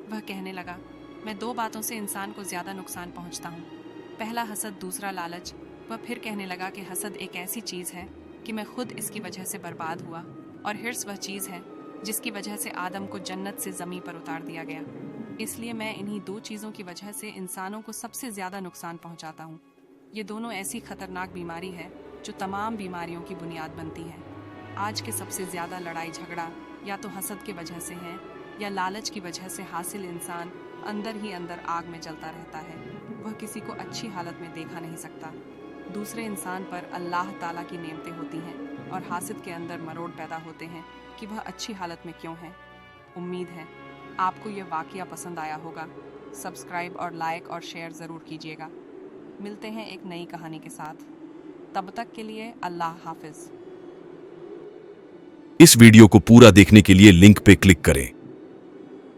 वह कहने लगा, मैं 2 बातों से इंसान को ज़्यादा नुकसान पहुंचता हूँ। पहला हसद, दूसरा लालच। वह फिर कहने लगा कि हसद एक ऐसी चीज़ है कि मैं खुद इसकी वजह से बर्बाद हुआ, और हिर्स वह चीज़ है जिसकी वजह से आदम को जन्नत से ज़मीन पर उतार दिया गया। इसलिए मैं इन्हीं 2 चीज़ों की वजह से इंसानों को सबसे ज़्यादा नुकसान पहुंचाता हूँ। ये दोनों ऐसी खतरनाक बीमारी है जो तमाम बीमारियों की बुनियाद बनती है। आज के सबसे ज़्यादा लड़ाई झगड़ा या तो हसद की वजह से है या लालच की वजह से हासिल इंसान अंदर ही अंदर आग में जलता रहता है। वह किसी को अच्छी हालत में देखा नहीं सकता। दूसरे इंसान पर अल्लाह ताला की नेमतें होती हैं और हासिद के अंदर मरोड़ पैदा होते हैं कि वह अच्छी हालत में क्यों है। उम्मीद है आपको यह वाक़या पसंद आया होगा। सब्सक्राइब और लाइक और शेयर ज़रूर कीजिएगा। मिलते हैं एक नई कहानी के साथ। तब तक के लिए अल्लाह हाफिज़। इस वीडियो को पूरा देखने के लिए लिंक पे क्लिक करें।